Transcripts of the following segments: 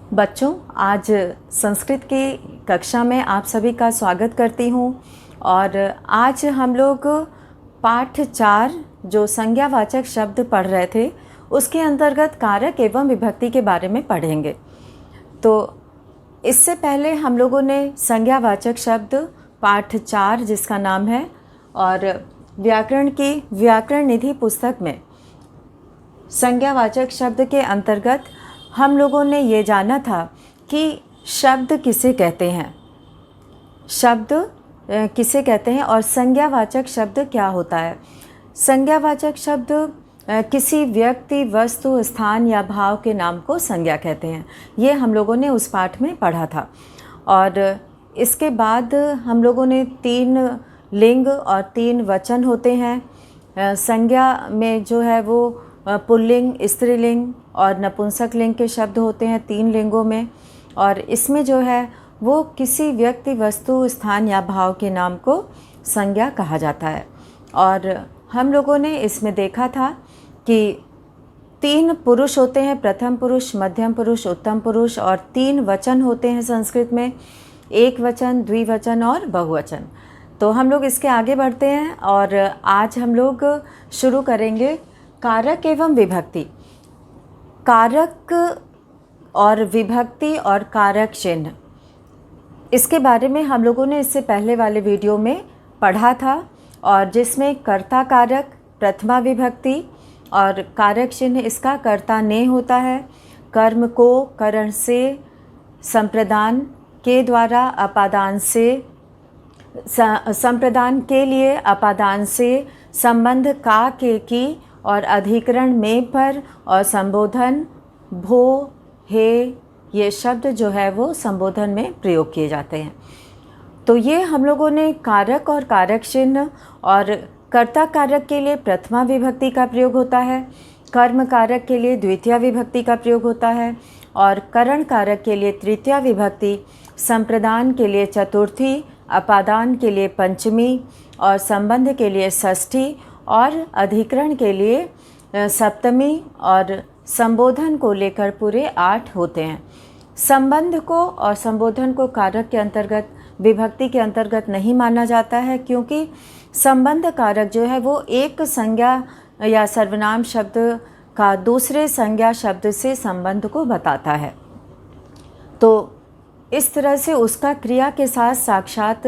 बच्चों, आज संस्कृत की कक्षा में आप सभी का स्वागत करती हूँ। और आज हम लोग पाठ 4 जो संज्ञावाचक शब्द पढ़ रहे थे उसके अंतर्गत कारक एवं विभक्ति के बारे में पढ़ेंगे। तो इससे पहले हम लोगों ने संज्ञावाचक शब्द पाठ 4 जिसका नाम है, और व्याकरण की व्याकरण निधि पुस्तक में संज्ञावाचक शब्द के अंतर्गत हम लोगों ने ये जाना था कि शब्द किसे कहते हैं, शब्द किसे कहते हैं और संज्ञावाचक शब्द क्या होता है। संज्ञावाचक शब्द किसी व्यक्ति, वस्तु, स्थान या भाव के नाम को संज्ञा कहते हैं। ये हम लोगों ने उस पाठ में पढ़ा था। और इसके बाद हम लोगों ने 3 लिंग और 3 वचन होते हैं। संज्ञा में जो है वो पुल्लिंग, स्त्रीलिंग और नपुंसक लिंग के शब्द होते हैं 3 लिंगों में। और इसमें जो है वो किसी व्यक्ति, वस्तु, स्थान या भाव के नाम को संज्ञा कहा जाता है। और हम लोगों ने इसमें देखा था कि 3 पुरुष होते हैं, प्रथम पुरुष, मध्यम पुरुष, उत्तम पुरुष, और 3 वचन होते हैं संस्कृत में, एक वचन, द्विवचन और बहुवचन। तो हम लोग इसके आगे बढ़ते हैं और आज हम लोग शुरू करेंगे कारक एवं विभक्ति। कारक और विभक्ति और कारक चिन्ह, इसके बारे में हम लोगों ने इससे पहले वाले वीडियो में पढ़ा था, और जिसमें कर्ता कारक, प्रथमा विभक्ति और कारक चिन्ह इसका कर्ता ने होता है। कर्म को करण से, संप्रदान के द्वारा, अपादान से, संप्रदान के लिए, अपादान से, संबंध का के की और अधिकरण में पर, और संबोधन भो, हे, ये शब्द जो है वो संबोधन में प्रयोग किए जाते हैं। तो ये हम लोगों ने कारक और कारक चिन्ह, और कर्ता कारक के लिए प्रथमा विभक्ति का प्रयोग होता है, कर्म कारक के लिए द्वितीया विभक्ति का प्रयोग होता है, और करण कारक के लिए तृतीया विभक्ति, संप्रदान के लिए चतुर्थी, अपादान के लिए पंचमी, और संबंध के लिए षष्ठी, और अधिकरण के लिए सप्तमी, और संबोधन को लेकर पूरे 8 होते हैं। संबंध को और संबोधन को कारक के अंतर्गत, विभक्ति के अंतर्गत नहीं माना जाता है, क्योंकि संबंध कारक जो है वो एक संज्ञा या सर्वनाम शब्द का दूसरे संज्ञा शब्द से संबंध को बताता है। तो इस तरह से उसका क्रिया के साथ साक्षात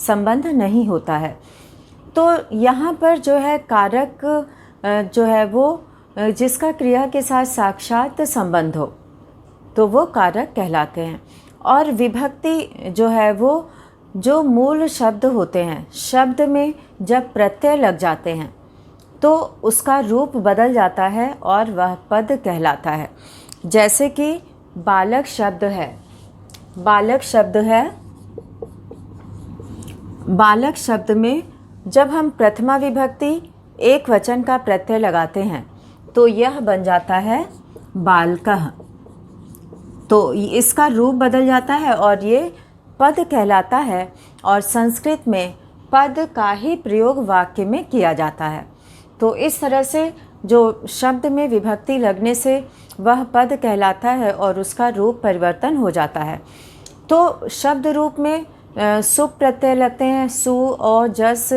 संबंध नहीं होता है। तो यहाँ पर जो है कारक जो है वो जिसका क्रिया के साथ साक्षात संबंध हो तो वो कारक कहलाते हैं। और विभक्ति जो है वो जो मूल शब्द होते हैं, शब्द में जब प्रत्यय लग जाते हैं तो उसका रूप बदल जाता है और वह पद कहलाता है। जैसे कि बालक शब्द है, बालक शब्द है, बालक शब्द में जब हम प्रथमा विभक्ति एक वचन का प्रत्यय लगाते हैं तो यह बन जाता है बालकः। तो इसका रूप बदल जाता है और ये पद कहलाता है, और संस्कृत में पद का ही प्रयोग वाक्य में किया जाता है। तो इस तरह से जो शब्द में विभक्ति लगने से वह पद कहलाता है और उसका रूप परिवर्तन हो जाता है। तो शब्द रूप में सुप प्रत्यय लगते हैं, सु और जस,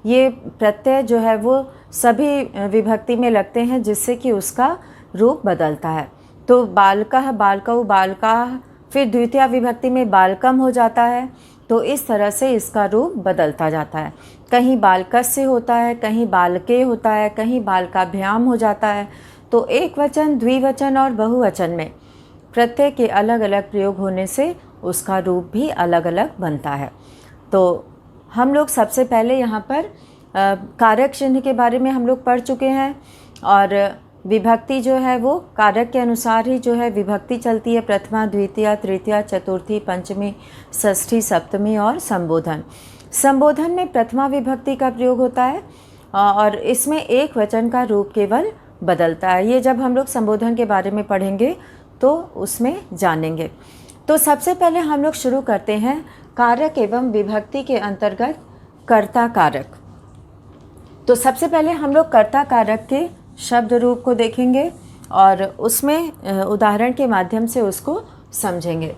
ये प्रत्यय जो है वो सभी विभक्ति में लगते हैं, जिससे कि उसका रूप बदलता है। तो बालकः, बालकौ, बालकाः, फिर द्वितीय विभक्ति में बालकम हो जाता है। तो इस तरह से इसका रूप बदलता जाता है। कहीं बालकस्य होता है, कहीं बालके होता है, कहीं बालकाभ्याम हो जाता है। तो एक वचन, द्विवचन और बहुवचन में प्रत्यय के अलग अलग प्रयोग होने से उसका रूप भी अलग अलग बनता है। तो हम लोग सबसे पहले यहाँ पर कारक चिन्ह के बारे में हम लोग पढ़ चुके हैं, और विभक्ति जो है वो कारक के अनुसार ही जो है विभक्ति चलती है, प्रथमा, द्वितीया, तृतीया, चतुर्थी, पंचमी, षष्ठी, सप्तमी और संबोधन। संबोधन में प्रथमा विभक्ति का प्रयोग होता है और इसमें एक वचन का रूप केवल बदलता है। ये जब हम लोग संबोधन के बारे में पढ़ेंगे तो उसमें जानेंगे। तो सबसे पहले हम लोग शुरू करते हैं कारक एवं विभक्ति के अंतर्गत कर्ता कारक। तो सबसे पहले हम लोग कर्ता कारक के शब्द रूप को देखेंगे। और उसमें उदाहरण के माध्यम से उसको समझेंगे।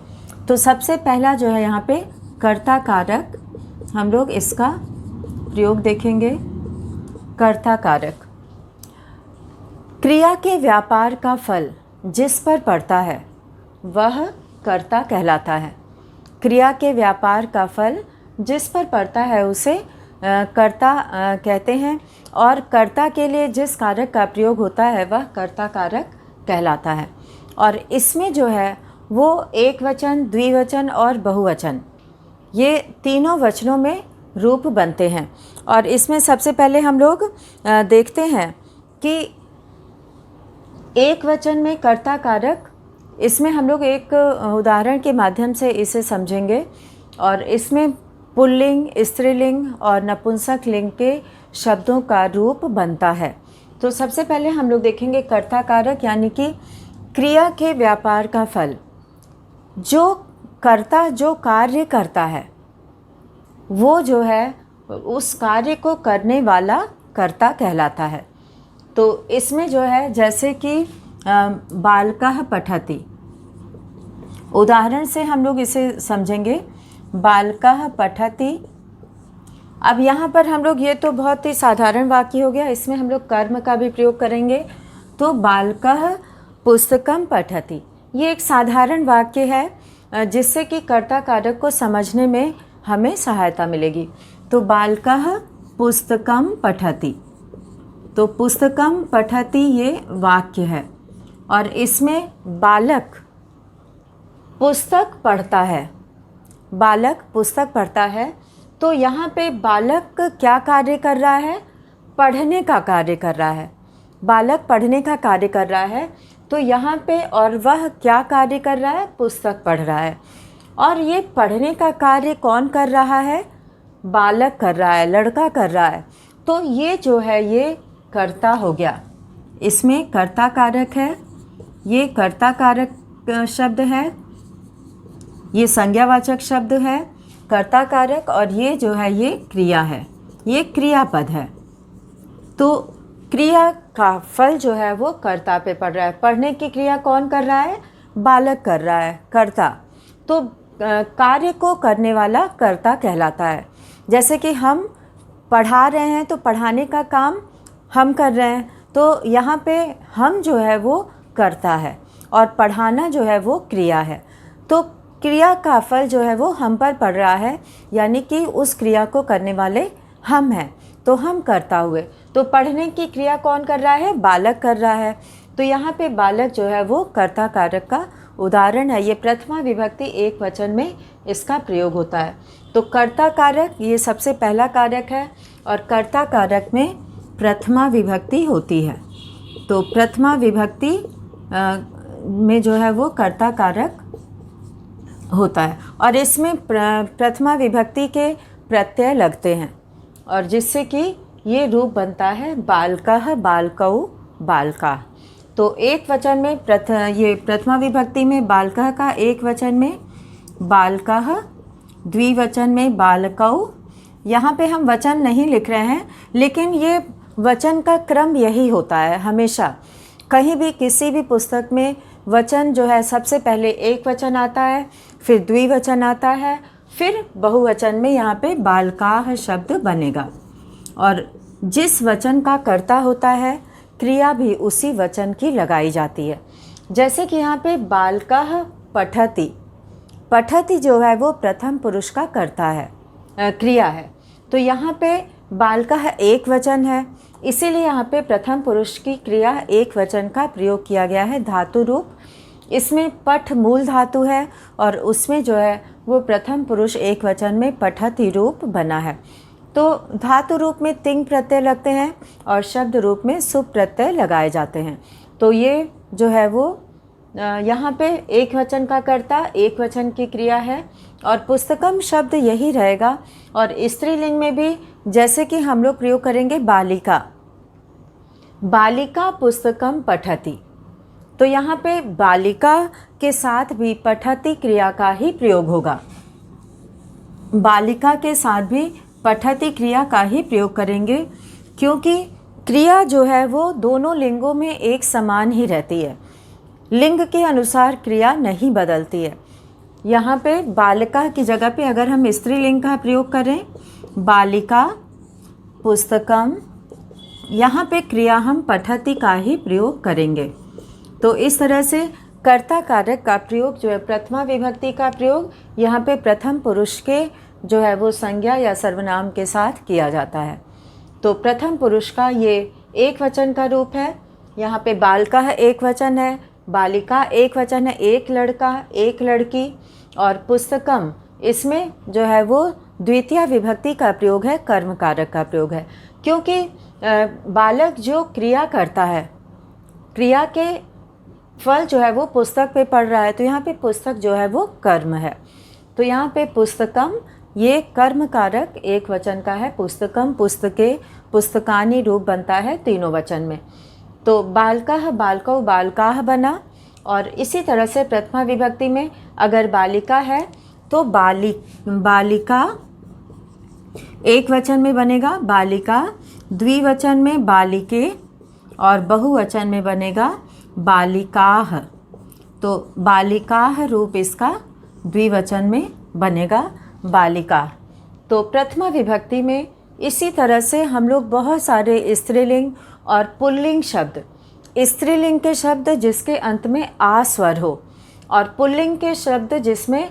तो सबसे पहला जो है यहाँ पे कर्ता कारक, हम लोग इसका प्रयोग देखेंगे। कर्ता कारक, क्रिया के व्यापार का फल जिस पर पड़ता है वह कर्ता कहलाता है। क्रिया के व्यापार का फल जिस पर पड़ता है उसे कर्ता कहते हैं, और कर्ता के लिए जिस कारक का प्रयोग होता है वह कर्ता कारक कहलाता है। और इसमें जो है वो एक वचन, द्विवचन और बहुवचन, ये तीनों वचनों में रूप बनते हैं। और इसमें सबसे पहले हम लोग देखते हैं कि एक वचन में कर्ता कारक, इसमें हम लोग एक उदाहरण के माध्यम से इसे समझेंगे। और इसमें पुल्लिंग, स्त्रीलिंग और नपुंसक लिंग के शब्दों का रूप बनता है। तो सबसे पहले हम लोग देखेंगे कर्ता कारक, यानी कि क्रिया के व्यापार का फल। जो कर्ता जो कार्य करता है वो जो है उस कार्य को करने वाला कर्ता कहलाता है। तो इसमें जो है जैसे कि बालकः पठति, उदाहरण से हम लोग इसे समझेंगे। बालकः पठति, अब यहाँ पर हम लोग, ये तो बहुत ही साधारण वाक्य हो गया, इसमें हम लोग कर्म का भी प्रयोग करेंगे। तो बालकः पुस्तकं पठति, ये एक साधारण वाक्य है जिससे कि कर्ता कारक को समझने में हमें सहायता मिलेगी। तो बालकः पुस्तकं पठति, तो पुस्तकं पठति ये वाक्य है। और इसमें बालक पुस्तक पढ़ता है, बालक पुस्तक पढ़ता है। तो यहाँ पे बालक क्या कार्य कर रहा है? पढ़ने का कार्य कर रहा है। बालक पढ़ने का कार्य कर रहा है। तो यहाँ पे और वह क्या कार्य कर रहा है? पुस्तक पढ़ रहा है। और ये पढ़ने का कार्य कौन कर रहा है? बालक कर रहा है, लड़का कर रहा है। तो ये जो है ये कर्ता हो गया, इसमें कर्ता कारक है, ये कर्ता कारक शब्द है, ये संज्ञावाचक शब्द है कर्ता कारक, और ये जो है ये क्रिया है, ये क्रियापद है। तो क्रिया का फल जो है वो कर्ता पे पड़ रहा है। पढ़ने की क्रिया कौन कर रहा है? बालक कर रहा है, कर्ता। तो कार्य को करने वाला कर्ता कहलाता है। जैसे कि हम पढ़ा रहे हैं तो पढ़ाने का काम हम कर रहे हैं, तो यहाँ पे हम जो है वो कर्ता है और पढ़ाना जो है वो क्रिया है। तो क्रिया का फल जो है वो हम पर पड़ रहा है, यानी कि उस क्रिया को करने वाले हम हैं, तो हम कर्ता हुए। तो पढ़ने की क्रिया कौन कर रहा है? बालक कर रहा है। तो यहाँ पे बालक जो है वो कर्ता कारक का उदाहरण है। ये प्रथमा विभक्ति एक वचन में इसका प्रयोग होता है। तो कर्ता कारक ये सबसे पहला कारक है, और कर्ता कारक में प्रथमा विभक्ति होती है। तो प्रथमा विभक्ति में जो है वो कर्ता कारक होता है, और इसमें प्रथमा विभक्ति के प्रत्यय लगते हैं, और जिससे कि ये रूप बनता है बालकः, बालकौ, बालका। तो एक वचन में ये प्रथमा विभक्ति में बालकः का एक वचन में बालकः, द्विवचन में बालकौ। यहाँ पे हम वचन नहीं लिख रहे हैं, लेकिन ये वचन का क्रम यही होता है हमेशा। कहीं भी किसी भी पुस्तक में वचन जो है सबसे पहले एक वचन आता है, फिर द्विवचन आता है, फिर बहुवचन में यहाँ पे बालकाः शब्द बनेगा। और जिस वचन का कर्ता होता है क्रिया भी उसी वचन की लगाई जाती है। जैसे कि यहाँ पे बालकः पठति, पठति जो है वो प्रथम पुरुष का कर्ता है, क्रिया है। तो यहाँ पे बालकः एक वचन है, इसीलिए यहाँ पे प्रथम पुरुष की क्रिया एक वचन का प्रयोग किया गया है धातु रूप। इसमें पठ मूल धातु है, और उसमें जो है वो प्रथम पुरुष एक वचन में पठति रूप बना है। तो धातु रूप में तिंग प्रत्यय लगते हैं और शब्द रूप में सुप प्रत्यय लगाए जाते हैं। तो ये जो है वो यहाँ पे एक वचन का कर्ता, एक वचन की क्रिया है, और पुस्तकम शब्द यही रहेगा। और स्त्रीलिंग में भी जैसे कि हम लोग प्रयोग करेंगे बालिका, बालिका पुस्तकम पठति। तो यहाँ पे बालिका के साथ भी पठति क्रिया का ही प्रयोग होगा, बालिका के साथ भी पठति क्रिया का ही प्रयोग करेंगे, क्योंकि क्रिया जो है वो दोनों लिंगों में एक समान ही रहती है, लिंग के अनुसार क्रिया नहीं बदलती है। यहाँ पे बालिका की जगह पे अगर हम स्त्रीलिंग का प्रयोग करें, बालिका पुस्तकम, यहाँ पे क्रिया हम पठति का ही प्रयोग करेंगे। तो इस तरह से कर्ता कारक का प्रयोग जो है, प्रथमा विभक्ति का प्रयोग यहाँ पे प्रथम पुरुष के जो है वो संज्ञा या सर्वनाम के साथ किया जाता है। तो प्रथम पुरुष का ये एक वचन का रूप है। यहाँ पे बालिका एक वचन है, बालिका एक वचन है, एक लड़का एक लड़की, और पुस्तकम इसमें जो है वो द्वितीय विभक्ति का प्रयोग है, कर्म कारक का प्रयोग है। क्योंकि बालक जो क्रिया करता है, क्रिया के फल जो है वो पुस्तक पे पढ़ रहा है, तो यहाँ पे पुस्तक जो है वो कर्म है। तो यहाँ पे पुस्तकम ये कर्म कारक एक वचन का है, पुस्तकम पुस्तके पुस्तकानी रूप बनता है तीनों वचन में। तो बालकाः बालकौ बालकाः बना। और इसी तरह से प्रथमा विभक्ति में अगर बालिका है तो बालिका एक वचन में बनेगा बालिका, द्विवचन में बालिके, और बहुवचन में बनेगा बालिकाः। तो बालिकाः रूप इसका द्विवचन में बनेगा बालिका। तो प्रथमा विभक्ति में इसी तरह से हम लोग बहुत सारे स्त्रीलिंग और पुल्लिंग शब्द, स्त्रीलिंग के शब्द जिसके अंत में आ स्वर हो और पुल्लिंग के शब्द जिसमें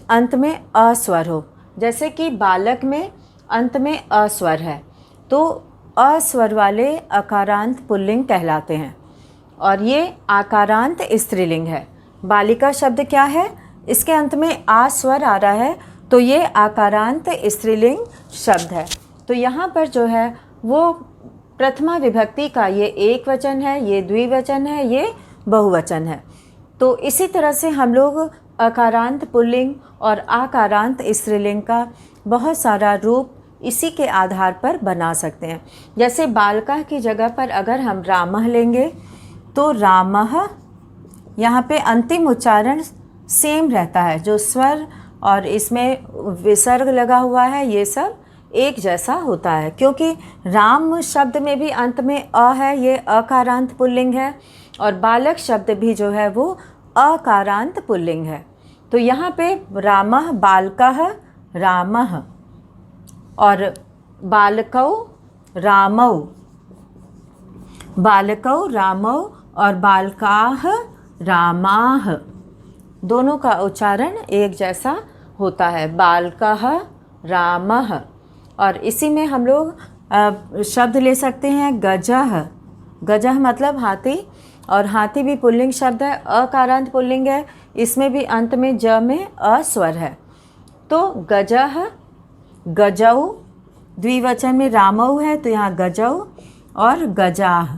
अंत में अ स्वर हो, जैसे कि बालक में अंत में अ स्वर है तो अ स्वर वाले अकारांत पुल्लिंग कहलाते हैं, और ये आकारांत स्त्रीलिंग है। बालिका शब्द क्या है, इसके अंत में आ स्वर आ रहा है तो ये आकारांत स्त्रीलिंग शब्द है। तो यहाँ पर जो है वो प्रथमा विभक्ति का ये एक वचन है, ये द्विवचन है, ये बहुवचन है। तो इसी तरह से हम लोग अकारांत पुल्लिंग और आकारांत स्त्रीलिंग का बहुत सारा रूप इसी के आधार पर बना सकते हैं। जैसे बालिका की जगह पर अगर हम रामः लेंगे तो रामः, यहाँ पे अंतिम उच्चारण सेम रहता है, जो स्वर और इसमें विसर्ग लगा हुआ है ये सब एक जैसा होता है, क्योंकि राम शब्द में भी अंत में अ है, ये अकारांत पुल्लिंग है, और बालक शब्द भी जो है वो अकारांत पुल्लिंग है। तो यहाँ पे रामः बालकः रामः, और बालकौ रामौ, बालकौ रामौ, और बालकाः रामाः, दोनों का उच्चारण एक जैसा होता है, बालकः रामः। और इसी में हम लोग शब्द ले सकते हैं गजः, गजः मतलब हाथी, और हाथी भी पुल्लिंग शब्द है, अकारांत पुल्लिंग है, इसमें भी अंत में ज में अ स्वर है। तो गजः, गजौ, द्विवचन में रामौ है तो यहाँ गजौ, और गजाः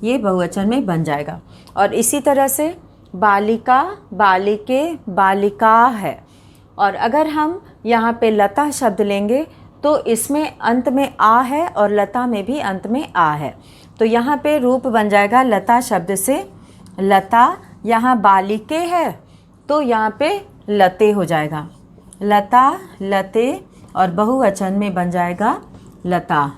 ये बहुवचन में बन जाएगा। और इसी तरह से बालिका, बालिके, बालिका है। और अगर हम यहाँ पे लता शब्द लेंगे तो इसमें अंत में आ है और लता में भी अंत में आ है, तो यहाँ पे रूप बन जाएगा लता शब्द से लता। यहाँ बालिके है तो यहाँ पे लते हो जाएगा, लता, लते, और बहुवचन में बन जाएगा लता।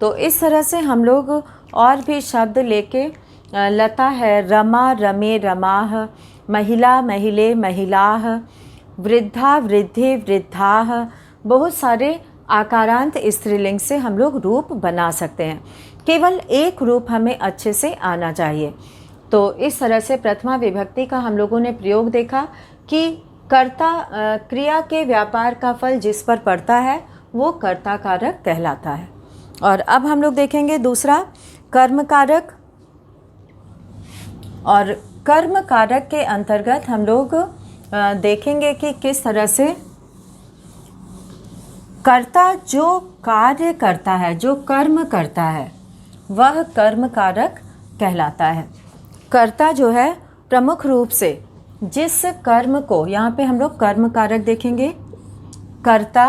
तो इस तरह से हम लोग और भी शब्द लेके, लता है रमा, रमे, रमाः, महिला, महिले, महिलाः, वृद्धा, वृद्धे, वृद्धाः, बहुत सारे आकारांत स्त्रीलिंग से हम लोग रूप बना सकते हैं। केवल एक रूप हमें अच्छे से आना चाहिए। तो इस तरह से प्रथमा विभक्ति का हम लोगों ने प्रयोग देखा कि कर्ता, क्रिया के व्यापार का फल जिस पर पड़ता है वो कर्ता कारक कहलाता है। और अब हम लोग देखेंगे दूसरा कर्म कारक। और कर्म कारक के अंतर्गत हम लोग देखेंगे कि किस तरह से कर्ता जो कार्य करता है, जो कर्म करता है, वह कर्म कारक कहलाता है। कर्ता जो है प्रमुख रूप से जिस कर्म को, यहाँ पे हम लोग कर्म कारक देखेंगे, कर्ता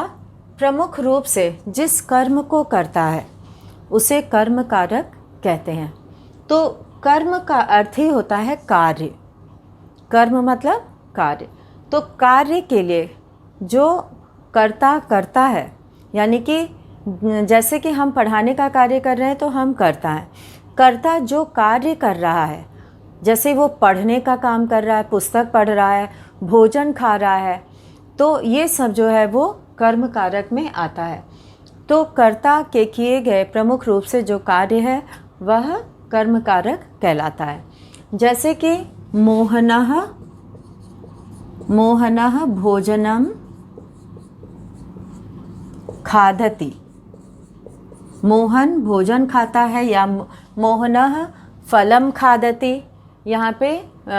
प्रमुख रूप से जिस कर्म को करता है उसे कर्म कारक कहते हैं। तो कर्म का अर्थ ही होता है कार्य, कर्म मतलब कार्य। तो कार्य के लिए जो कर्ता करता है, यानी कि जैसे कि हम पढ़ाने का कार्य कर रहे हैं तो हम कर्ता हैं। कर्ता जो कार्य कर रहा है, जैसे वो पढ़ने का काम कर रहा है, पुस्तक पढ़ रहा है, भोजन खा रहा है, तो ये सब जो है वो कर्म कारक में आता है। तो कर्ता के किए गए प्रमुख रूप से जो कार्य है वह कर्म कारक कहलाता है। जैसे कि मोहनः भोजनम खादति। मोहन भोजन खाता है, या मोहनः फलम खादति। यहाँ पे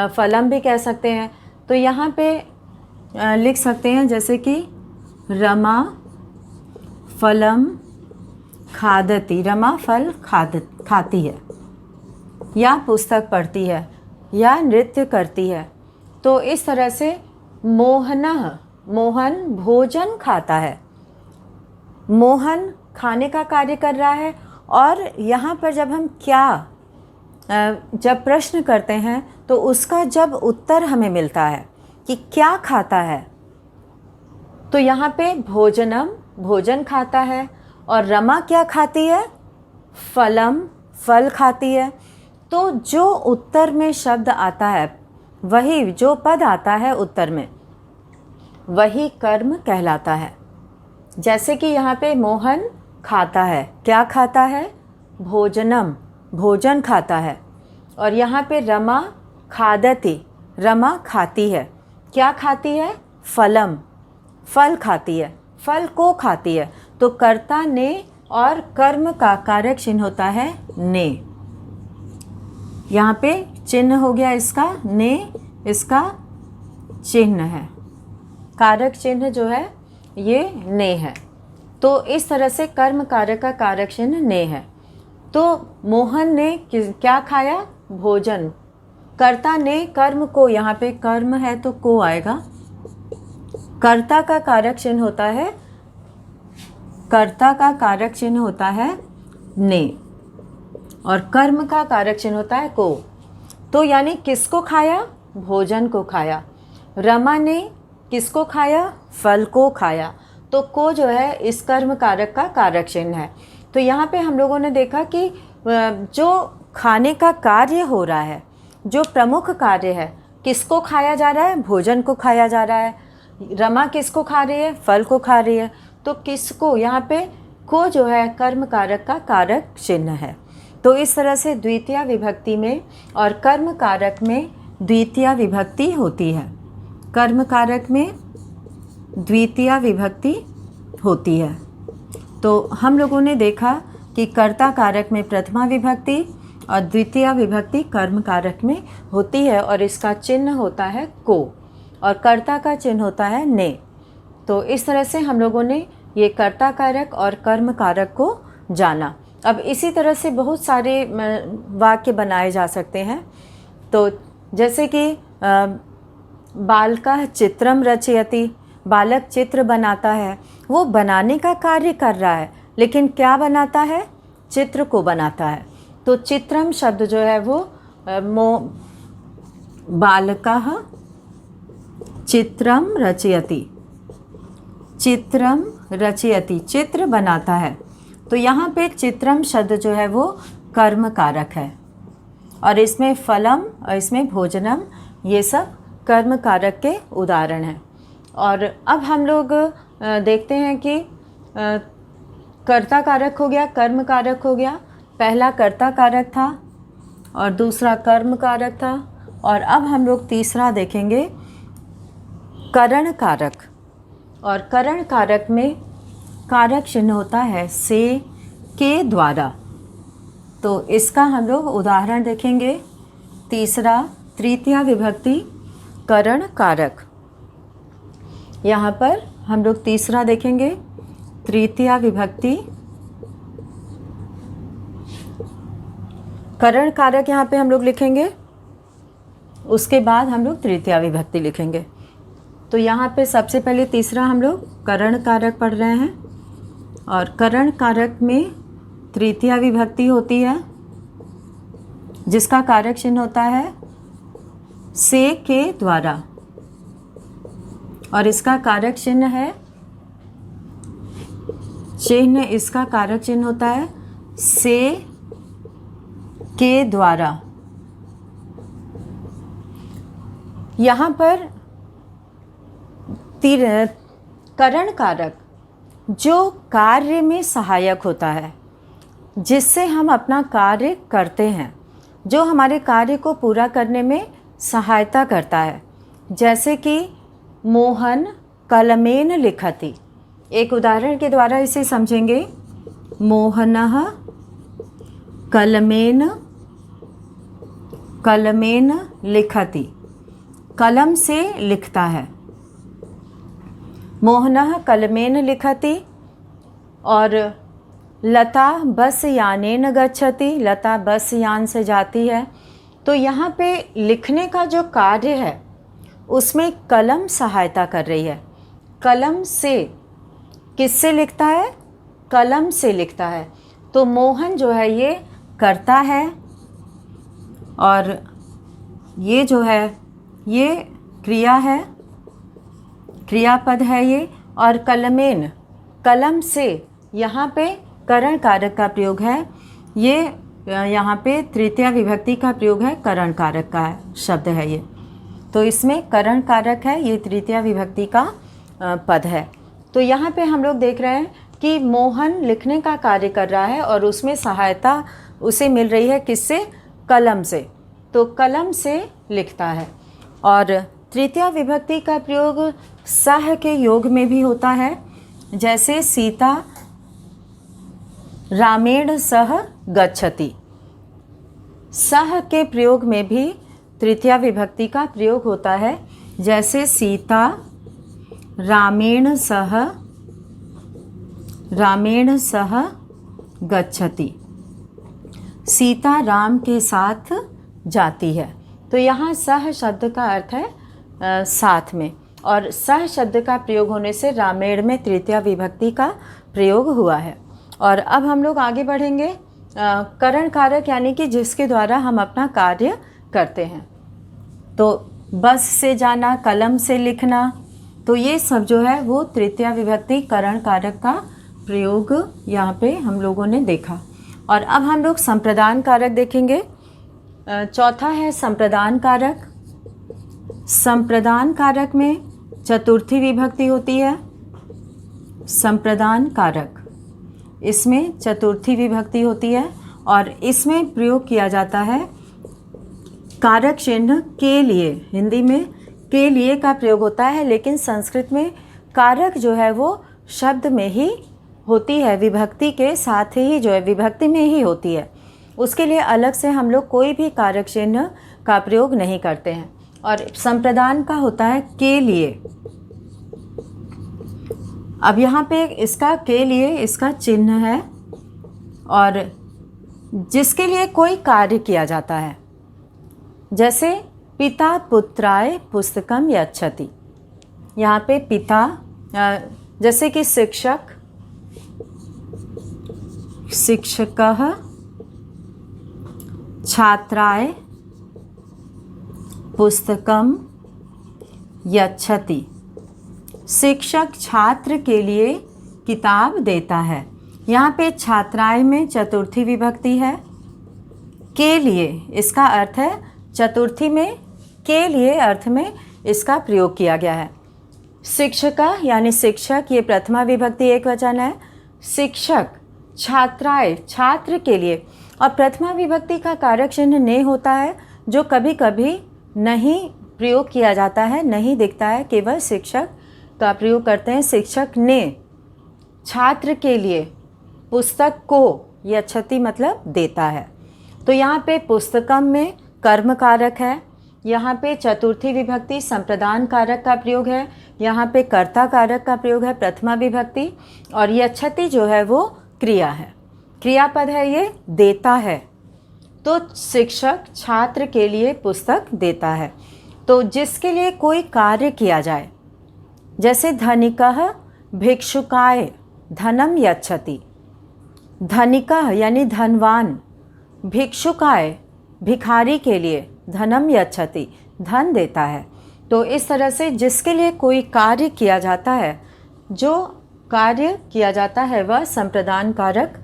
फलम भी कह सकते हैं। तो यहाँ पे लिख सकते हैं जैसे कि रमा फलम खादति। रमा फल खाती है, या पुस्तक पढ़ती है, या नृत्य करती है। तो इस तरह से मोहन भोजन खाता है। मोहन खाने का कार्य कर रहा है। और यहाँ पर जब हम जब प्रश्न करते हैं तो उसका जब उत्तर हमें मिलता है कि क्या खाता है, तो यहाँ पे भोजनम भोजन खाता है, और रमा क्या खाती है, फलम फल खाती है। तो जो उत्तर में शब्द आता है, वही जो पद आता है उत्तर में, वही कर्म कहलाता है। जैसे कि यहाँ पे मोहन खाता है, क्या खाता है, भोजनम भोजन खाता है। और यहाँ पे रमा खादति, रमा खाती है, क्या खाती है, फलम फल खाती है, फल को खाती है। तो कर्ता ने और कर्म का कारक चिन्ह होता है ने। यहाँ पे चिन्ह हो गया इसका ने, इसका चिन्ह है, कारक चिन्ह जो है ये ने है। तो इस तरह से कर्म कारक का कारक चिन्ह ने है। तो मोहन ने क्या खाया, भोजन। कर्ता ने कर्म को, यहाँ पे कर्म है तो को आएगा। कर्ता का कारक चिन्ह होता है, कर्ता का कारक चिन्ह होता है ने, और कर्म का कारक चिन्ह होता है को। तो यानी किसको खाया, भोजन को खाया। रमा ने किसको खाया, फल को खाया। तो को जो है इस कर्म कारक का कारक चिन्ह है। तो यहाँ पे हम लोगों ने देखा कि जो खाने का कार्य हो रहा है, जो प्रमुख कार्य है, किसको खाया जा रहा है, भोजन को खाया जा रहा है। रमा किसको खा रही है, फल को खा रही है। तो किसको, यहाँ पे को जो है कर्म कारक का कारक चिन्ह है। तो इस तरह से द्वितीय विभक्ति में और कर्म कारक में द्वितीय विभक्ति होती है। कर्म कारक में द्वितीय विभक्ति होती है। तो हम लोगों ने देखा कि कर्ता कारक में प्रथमा विभक्ति और द्वितीय विभक्ति कर्म कारक में होती है, और इसका चिन्ह होता है को, और कर्ता का चिन्ह होता है ने। तो इस तरह से हम लोगों ने ये कर्ता कारक और कर्म कारक को जाना। अब इसी तरह से बहुत सारे वाक्य बनाए जा सकते हैं। तो जैसे कि बालकः चित्रम रचयति, बालक चित्र बनाता है। वो बनाने का कार्य कर रहा है, लेकिन क्या बनाता है, चित्र को बनाता है। तो चित्रम शब्द जो है वो बालकः चित्रम रचयति, चित्रम रचयति, चित्र बनाता है। तो यहाँ पे चित्रम शब्द जो है वो कर्म कारक है, और इसमें फलम और इसमें भोजनम ये सब कर्म कारक के उदाहरण हैं। और अब हम लोग देखते हैं कि कर्ता कारक हो गया, कर्म कारक हो गया। पहला कर्ता कारक था और दूसरा कर्म कारक था, और अब हम लोग तीसरा देखेंगे करण कारक। और करण कारक में कारक चिन्ह होता है से, के द्वारा। तो इसका हम लोग उदाहरण देखेंगे। तीसरा तृतीया विभक्ति करण कारक। यहाँ पर हम लोग तीसरा देखेंगे तृतीया विभक्ति करण कारक। यहाँ पे हम लोग लिखेंगे, उसके बाद हम लोग तृतीया विभक्ति लिखेंगे। तो यहाँ पे सबसे पहले तीसरा हम लोग करण कारक पढ़ रहे हैं, और करण कारक में तृतीया विभक्ति होती है जिसका कारक चिन्ह होता है से, के द्वारा, और इसका कारक चिन्ह है चिन्ह, इसका कारक चिन्ह होता है से, के द्वारा। यहाँ पर करण कारक जो कार्य में सहायक होता है, जिससे हम अपना कार्य करते हैं, जो हमारे कार्य को पूरा करने में सहायता करता है। जैसे कि मोहन कलमेन लिखति। एक उदाहरण के द्वारा इसे समझेंगे। मोहनः कलमेन लिखति, कलम से लिखता है। मोहनः कलमेन लिखति। और लता बस यानेन गच्छति, लता बस यान से जाती है। तो यहाँ पे लिखने का जो कार्य है उसमें कलम सहायता कर रही है। कलम से, किससे लिखता है? कलम से लिखता है। तो मोहन जो है ये करता है, और ये जो है ये क्रिया है, क्रियापद है ये। और कलमेन, कलम से, यहाँ पे करण कारक का प्रयोग है। ये यहाँ पे तृतीया विभक्ति का प्रयोग है, करण कारक का शब्द है ये। तो इसमें करण कारक है, ये तृतीया विभक्ति का पद है। तो यहाँ पे हम लोग देख रहे हैं कि मोहन लिखने का कार्य कर रहा है और उसमें सहायता उसे मिल रही है, किससे? कलम से। तो कलम से लिखता है। और तृतीया विभक्ति का प्रयोग सह के योग में भी होता है। जैसे सीता रामेण सह गच्छति, सह के प्रयोग में भी तृतीया विभक्ति का प्रयोग होता है। जैसे सीता रामेण सह गच्छति, सीता राम के साथ जाती है। तो यहाँ सह शब्द का अर्थ है साथ में, और सह शब्द का प्रयोग होने से रामेण में तृतीया विभक्ति का प्रयोग हुआ है। और अब हम लोग आगे बढ़ेंगे। करण कारक यानी कि जिसके द्वारा हम अपना कार्य करते हैं। तो बस से जाना, कलम से लिखना, तो ये सब जो है वो तृतीया विभक्ति करण कारक का प्रयोग यहाँ पे हम लोगों ने देखा। और अब हम लोग संप्रदान कारक देखेंगे। चौथा है संप्रदान कारक। संप्रदान कारक में चतुर्थी विभक्ति होती है। संप्रदान कारक, इसमें चतुर्थी विभक्ति होती है और इसमें प्रयोग किया जाता है कारक चिन्ह के लिए। हिंदी में के लिए का प्रयोग होता है, लेकिन संस्कृत में कारक जो है वो शब्द में ही होती है, विभक्ति के साथ ही जो है विभक्ति में ही होती है। उसके लिए अलग से हम लोग कोई भी कारक चिन्ह का प्रयोग नहीं करते हैं। और संप्रदान का होता है के लिए। अब यहाँ पे इसका के लिए इसका चिन्ह है, और जिसके लिए कोई कार्य किया जाता है। जैसे पिता पुत्राय पुस्तकम यच्छति, यहाँ पे पिता, जैसे कि शिक्षक, शिक्षकः छात्राय पुस्तकम यच्छति, शिक्षक छात्र के लिए किताब देता है। यहाँ पे छात्राय में चतुर्थी विभक्ति है। के लिए इसका अर्थ है, चतुर्थी में के लिए अर्थ में इसका प्रयोग किया गया है। शिक्षका यानी शिक्षक, ये प्रथमा विभक्ति एक वचन है। शिक्षक छात्राय, छात्र के लिए। और प्रथमा विभक्ति का कारक चिन्ह ने होता है, जो कभी कभी नहीं प्रयोग किया जाता है, नहीं दिखता है, केवल शिक्षक का प्रयोग करते हैं। शिक्षक ने, छात्र के लिए, पुस्तक को यच्छति मतलब देता है। तो यहाँ पे पुस्तकम में कर्म कारक है, यहाँ पे चतुर्थी विभक्ति संप्रदान कारक का प्रयोग है, यहाँ पे कर्ता कारक का प्रयोग है प्रथमा विभक्ति, और यच्छति जो है वो क्रिया है, क्रियापद है, ये देता है। तो शिक्षक छात्र के लिए पुस्तक देता है। तो जिसके लिए कोई कार्य किया जाए, जैसे धनिकः भिक्षुकाय धनम यच्छति, धनिकः यानी धनवान, भिक्षुकाय भिखारी के लिए धनम यच्छति धन देता है। तो इस तरह से जिसके लिए कोई कार्य किया जाता है, जो कार्य किया जाता है वह संप्रदान कारक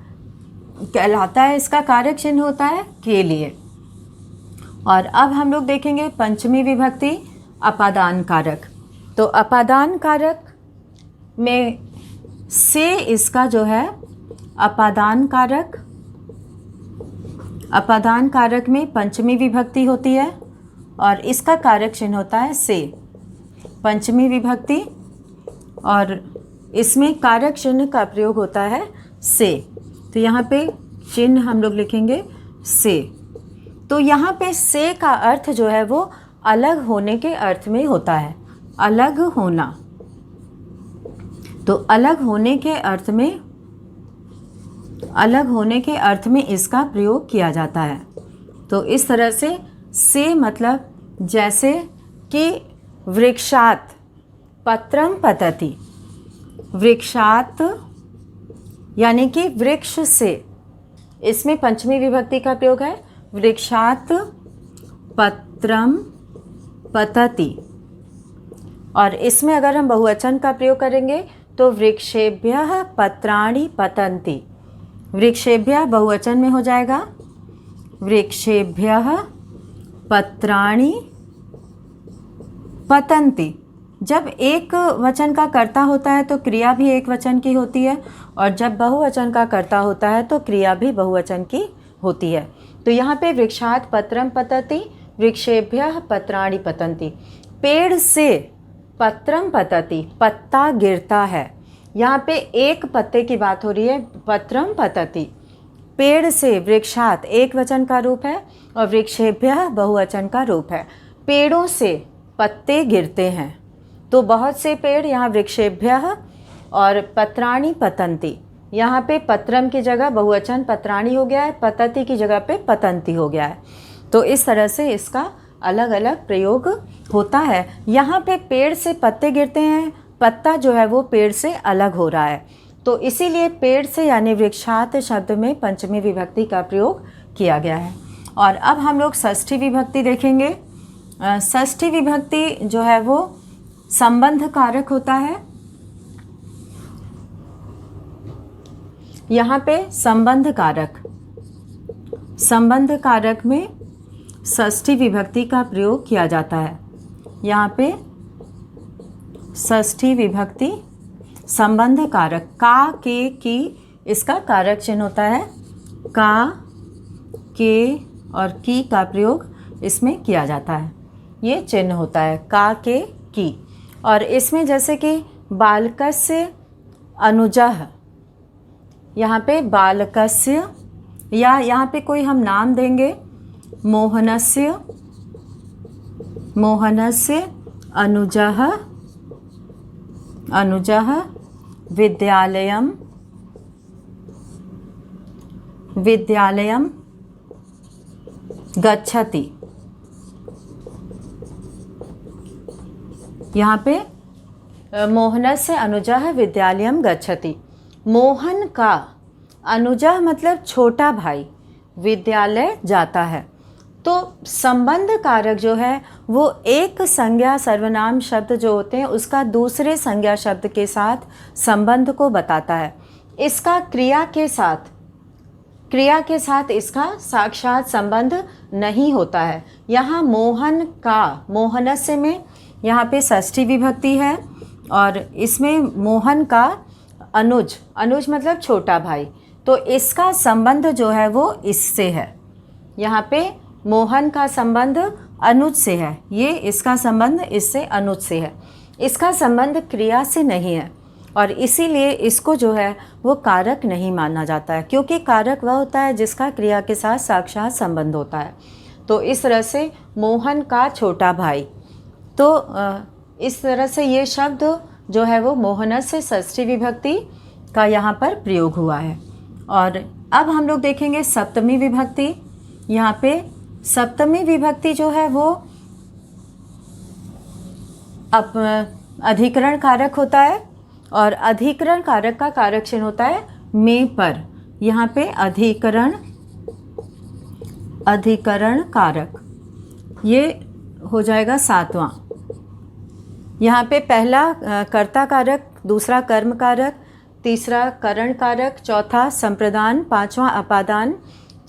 कहलाता है। इसका कारक चिन्ह होता है के लिए। और अब हम लोग देखेंगे पंचमी विभक्ति अपादान कारक। तो अपादान कारक में से इसका जो है अपादान कारक में पंचमी विभक्ति होती है और इसका कारक चिन्ह होता है से। पंचमी विभक्ति और इसमें कारक चिन्ह का प्रयोग होता है से। तो यहाँ पे चिन्ह हम लोग लिखेंगे से। तो यहाँ पे से का अर्थ जो है वो अलग होने के अर्थ में होता है, अलग होना। तो अलग होने के अर्थ में इसका प्रयोग किया जाता है। तो इस तरह से मतलब जैसे कि वृक्षात पत्रम पतति, वृक्षात यानी कि वृक्ष से, इसमें पंचमी विभक्ति का प्रयोग है। वृक्षात पत्रम पतति। और इसमें अगर हम बहुवचन का प्रयोग करेंगे तो वृक्षेभ्यः पत्राणि पतन्ति। वृक्षेभ्यः बहुवचन में हो जाएगा वृक्षेभ्यः पत्राणि पतन्ति। जब एक वचन का कर्ता होता है तो क्रिया भी एक वचन की होती है और जब बहुवचन का कर्ता होता है तो क्रिया भी बहुवचन की होती है। तो यहाँ पे वृक्षात पत्रम पतति, वृक्षेभ्यः पत्राणि पतन्ति। पेड़ से पत्रम पतति, पत्ता गिरता है। यहाँ पे एक पत्ते की बात हो रही है, पत्रम पतति। पेड़ से वृक्षात एक वचन का रूप है और वृक्षेभ्यः बहुवचन का रूप है। पेड़ों से पत्ते गिरते हैं, तो बहुत से पेड़, यहाँ वृक्षेभ्यः और पत्राणि पतन्ति। यहाँ पे पत्रम की जगह बहुवचन पत्राणि हो गया है, पतति की जगह पे पतन्ति हो गया है। तो इस तरह से इसका अलग अलग प्रयोग होता है। यहाँ पे पेड़ से पत्ते गिरते हैं, पत्ता जो है वो पेड़ से अलग हो रहा है। तो इसीलिए पेड़ से यानी वृक्षात शब्द में पंचमी विभक्ति का प्रयोग किया गया है। और अब हम लोग षष्ठी विभक्ति देखेंगे। षष्ठी विभक्ति जो है वो संबंध कारक होता है। यहाँ पे संबंध कारक में षष्ठी विभक्ति का प्रयोग किया जाता है। यहाँ पे षष्ठी विभक्ति संबंध कारक का, के, की, इसका कारक चिन्ह होता है। का, के और की का प्रयोग इसमें किया जाता है। ये चिन्ह होता है का, के, की। और इसमें जैसे कि बालकस्य अनुजः, यहाँ पे बालकस्य या यहाँ पे कोई हम नाम देंगे, मोहनस्य अनुजः विद्यालयं गच्छति। यहाँ पे मोहनस्य अनुजः विद्यालयं गच्छति। मोहन का, अनुजः मतलब छोटा भाई, विद्यालय जाता है। तो संबंध कारक जो है वो एक संज्ञा सर्वनाम शब्द जो होते हैं उसका दूसरे संज्ञा शब्द के साथ संबंध को बताता है। इसका क्रिया के साथ इसका साक्षात संबंध नहीं होता है। यहाँ मोहन का, मोहनस्य में यहाँ पे षष्ठी विभक्ति है और इसमें मोहन का अनुज मतलब छोटा भाई, तो इसका संबंध जो है वो इससे है। यहाँ पे मोहन का संबंध अनुज से है, ये इसका संबंध इससे अनुज से है। इसका संबंध क्रिया से नहीं है और इसीलिए इसको जो है वो कारक नहीं माना जाता है, क्योंकि कारक वह होता है जिसका क्रिया के साथ साक्षात संबंध होता है। तो इस तरह से मोहन का छोटा भाई, तो इस तरह से ये शब्द जो है वो मोहनस्य षष्ठी विभक्ति का यहाँ पर प्रयोग हुआ है। और अब हम लोग देखेंगे सप्तमी विभक्ति। यहाँ पे सप्तमी विभक्ति जो है वो अधिकरण कारक होता है और अधिकरण कारक का कारक चिन्ह होता है में पर। यहाँ पे अधिकरण कारक ये हो जाएगा सातवां। यहाँ पे पहला कर्ता कारक, दूसरा कर्म कारक, तीसरा करण कारक, चौथा संप्रदान, पांचवा अपादान,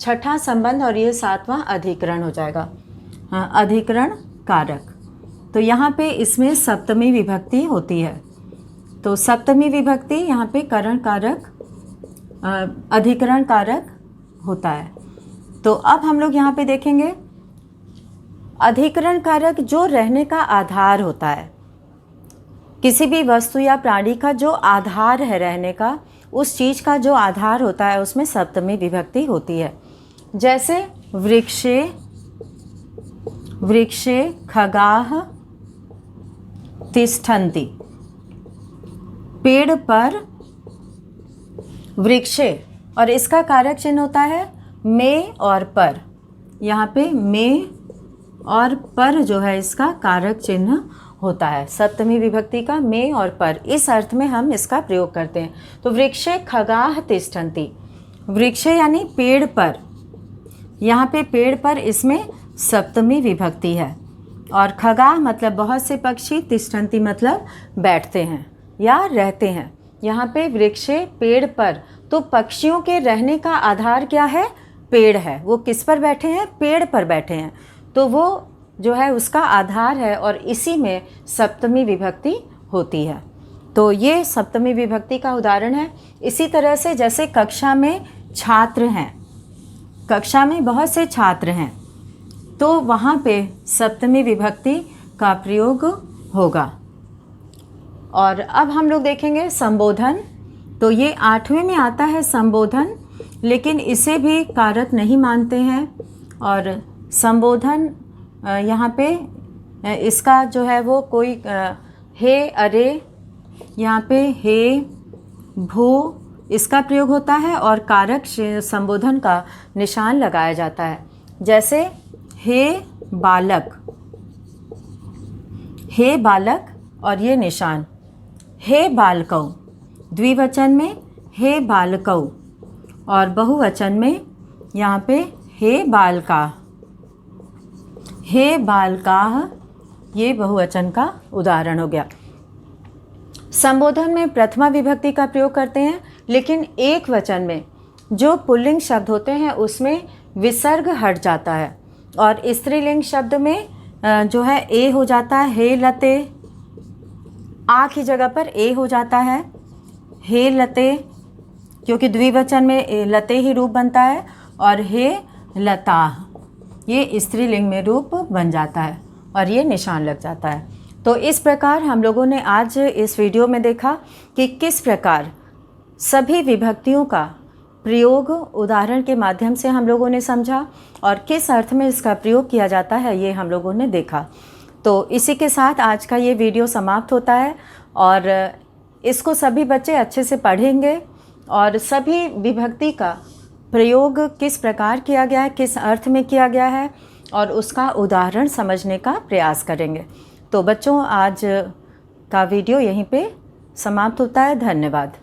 छठा संबंध और ये सातवां अधिकरण हो जाएगा। हाँ, अधिकरण कारक। तो यहाँ पे इसमें सप्तमी विभक्ति होती है। तो सप्तमी विभक्ति यहाँ पे करण कारक, अधिकरण कारक होता है। तो अब हम लोग यहाँ पे देखेंगे अधिकरण कारक जो रहने का आधार होता है, किसी भी वस्तु या प्राणी का जो आधार है रहने का, उस चीज़ का जो आधार होता है उसमें सप्तमी विभक्ति होती है। जैसे वृक्षे, वृक्षे खगाः तिष्ठन्ति, पेड़ पर वृक्षे, और इसका कारक चिन्ह होता है में और पर। यहाँ पे में और पर जो है इसका कारक चिन्ह होता है। सप्तमी विभक्ति का में और पर, इस अर्थ में हम इसका प्रयोग करते हैं। तो वृक्षे खगाः तिष्ठन्ति, वृक्षे यानी पेड़ पर, यहाँ पे पेड़ पर इसमें सप्तमी विभक्ति है। और खगाः मतलब बहुत से पक्षी, तिष्ठन्ति मतलब बैठते हैं या रहते हैं। यहाँ पे वृक्षे पेड़ पर, तो पक्षियों के रहने का आधार क्या है? पेड़ है। वो किस पर बैठे हैं? पेड़ पर बैठे हैं। तो वो जो है उसका आधार है और इसी में सप्तमी विभक्ति होती है। तो ये सप्तमी विभक्ति का उदाहरण है। इसी तरह से जैसे कक्षा में छात्र हैं, कक्षा में बहुत से छात्र हैं, तो वहाँ पे सप्तमी विभक्ति का प्रयोग होगा। और अब हम लोग देखेंगे संबोधन। तो ये 8वें में आता है संबोधन, लेकिन इसे भी कारक नहीं मानते हैं। और संबोधन यहाँ पे इसका जो है वो कोई हे, अरे, यहाँ पे हे, भू, इसका प्रयोग होता है और कारक संबोधन का निशान लगाया जाता है। जैसे हे बालक, हे बालक और ये निशान। हे बालकौ, द्विवचन में हे बालकौ और बहुवचन में यहाँ पे हे बालका, हे बालकाः, ये बहुवचन का उदाहरण हो गया। संबोधन में प्रथमा विभक्ति का प्रयोग करते हैं, लेकिन एक वचन में जो पुल्लिंग शब्द होते हैं उसमें विसर्ग हट जाता है। और स्त्रीलिंग शब्द में जो है ए हो जाता है, हे लते, आ की जगह पर ए हो जाता है, हे लते, क्योंकि द्विवचन में लते ही रूप बनता है। और हे लता, ये स्त्रीलिंग में रूप बन जाता है और ये निशान लग जाता है। तो इस प्रकार हम लोगों ने आज इस वीडियो में देखा कि किस प्रकार सभी विभक्तियों का प्रयोग उदाहरण के माध्यम से हम लोगों ने समझा और किस अर्थ में इसका प्रयोग किया जाता है ये हम लोगों ने देखा। तो इसी के साथ आज का ये वीडियो समाप्त होता है और इसको सभी बच्चे अच्छे से पढ़ेंगे और सभी विभक्ति का प्रयोग किस प्रकार किया गया है, किस अर्थ में किया गया है और उसका उदाहरण समझने का प्रयास करेंगे। तो बच्चों, आज का वीडियो यहीं पे समाप्त होता है। धन्यवाद।